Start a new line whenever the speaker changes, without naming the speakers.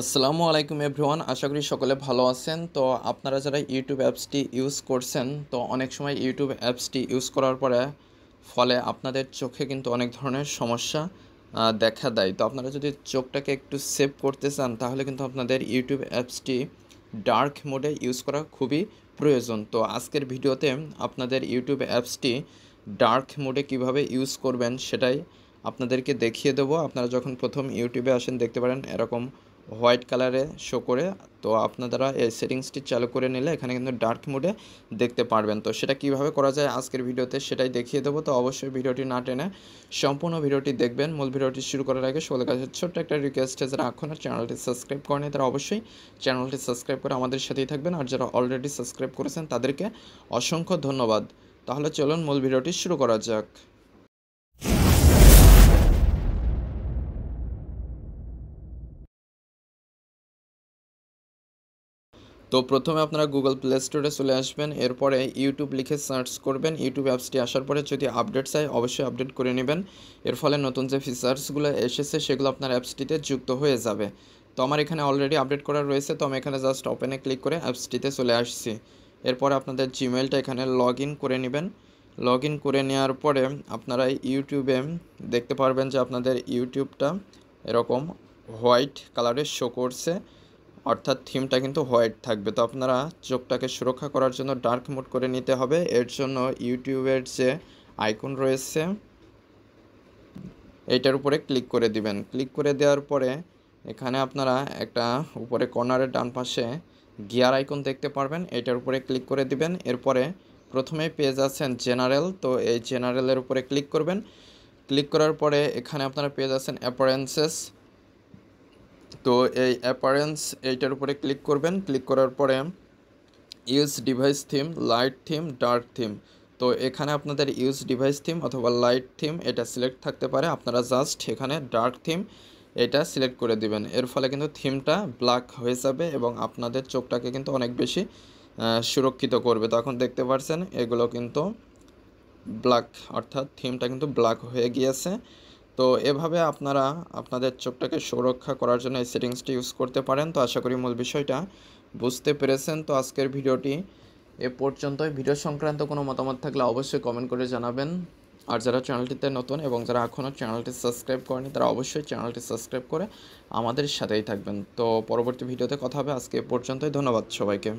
আসসালামু আলাইকুম এভরিওয়ান, আশা করি সকলে ভালো আছেন। তো আপনারা যারা ইউটিউব অ্যাপসটি ইউজ করছেন, তো অনেক সময় ইউটিউব অ্যাপসটি ইউজ করার পরে ফলে আপনাদের চোখে কিন্তু অনেক ধরনের সমস্যা দেখা দেয়। তো আপনারা যদি চোখটাকে একটু সেভ করতে চান, তাহলে কিন্তু আপনাদের ইউটিউব অ্যাপসটি ডার্ক মোডে ইউজ করা খুবই প্রয়োজন। তো আজকের ভিডিওতে আপনাদের ইউটিউব অ্যাপসটি ডার্ক মোডে কিভাবে ইউজ করবেন সেটাই আপনাদেরকে দেখিয়ে দেবো। আপনারা যখন প্রথম ইউটিউবে আসেন, দেখতে পারেন এরকম হোয়াইট কালারে শো করে। তো আপনারা এই সেটিংসটি চালু করে নিলে এখানে কিন্তু ডার্ক মোডে দেখতে পারবেন। তো সেটা কিভাবে করা যায় আজকের ভিডিওতে সেটাই দেখিয়ে দেবো। তো অবশ্যই ভিডিওটি না টেনে সম্পূর্ণ ভিডিওটি দেখবেন। মূল ভিডিওটি শুরু করার আগে সকলের কাছে ছোট্ট একটা রিকোয়েস্ট, যারা এখনও চ্যানেলটি সাবস্ক্রাইব করেনি তারা অবশ্যই চ্যানেলটি সাবস্ক্রাইব করে আমাদের সাথেই থাকবেন, আর যারা অলরেডি সাবস্ক্রাইব করেছেন তাদেরকে অসংখ্য ধন্যবাদ। তাহলে চলুন মূল ভিডিওটি শুরু করা যাক। তো প্রথমে আপনারা গুগল প্লে স্টোরে চলে আসবেন, এরপরে ইউটিউব লিখে সার্চ করবেন। ইউটিউব অ্যাপসটি আসার পরে যদি আপডেট চাই অবশ্যই আপডেট করে নেবেন। এর ফলে নতুন যে ফিচার্সগুলো এসেছে সেগুলো আপনার অ্যাপসটিতে যুক্ত হয়ে যাবে। তো আমার এখানে অলরেডি আপডেট করা রয়েছে, তো আমি এখানে জাস্ট ওপেনে ক্লিক করে অ্যাপসটিতে চলে আসছি। এরপরে আপনাদের জিমেলটা এখানে লগ ইন করে নেবেন। লগ ইন করে নেওয়ার পরে আপনারা ইউটিউবে দেখতে পারবেন যে আপনাদের ইউটিউবটা এরকম হোয়াইট কালারের শো করছে, অর্থাৎ থিমটা কিন্তু হোয়াইট থাকবে। তো আপনারা চোখটাকে সুরক্ষা করার জন্য ডার্ক মোড করে নিতে হবে। এর জন্য ইউটিউবের যে আইকন রয়েছে এইটার উপরে ক্লিক করে দিবেন। ক্লিক করে দেওয়ার পরে এখানে আপনারা একটা উপরে কর্নারের ডান পাশে গিয়ার আইকন দেখতে পারবেন, এটার উপরে ক্লিক করে দিবেন। এরপরে প্রথমেই পেয়ে যাচ্ছেন জেনারেল, তো এই জেনারেলের উপরে ক্লিক করবেন। ক্লিক করার পরে এখানে আপনারা পেয়ে যাচ্ছেন অ্যাপারেন্সেস। তো এই অ্যাপারেন্স এইটার উপরে ক্লিক করবেন। ক্লিক করার পরে use device theme, light theme, dark theme. তো এখানে আপনাদের ইউজ ডিভাইস থিম অথবা লাইট থিম এটা সিলেক্ট থাকতে পারে। আপনারা জাস্ট এখানে ডার্ক থিম এটা সিলেক্ট করে দিবেন। এর ফলে কিন্তু থিমটা ব্ল্যাক হয়ে যাবে এবং আপনাদের চোখটাকে কিন্তু অনেক বেশি সুরক্ষিত করবে। তো এখন দেখতে পাচ্ছেন এগুলো কিন্তু ব্ল্যাক, অর্থাৎ থিমটা কিন্তু ব্ল্যাক হয়ে গিয়েছে। তো এভাবে আপনারা আপনাদের চোখটাকে সুরক্ষা করার জন্য এই সেটিংসটি ইউজ করতে পারেন। তো আশা করি মূল বিষয়টা বুঝতে পেরেছেন। তো আজকের ভিডিওটি এ পর্যন্তই। ভিডিও সংক্রান্ত কোনো মতামত থাকলে অবশ্যই কমেন্ট করে জানাবেন। আর যারা চ্যানেলটিতে নতুন এবং যারা এখনও চ্যানেলটি সাবস্ক্রাইব করেনি তারা অবশ্যই চ্যানেলটি সাবস্ক্রাইব করে আমাদের সাথেই থাকবেন। তো পরবর্তী ভিডিওতে কথা হবে। আজকে এ পর্যন্তই। ধন্যবাদ সবাইকে।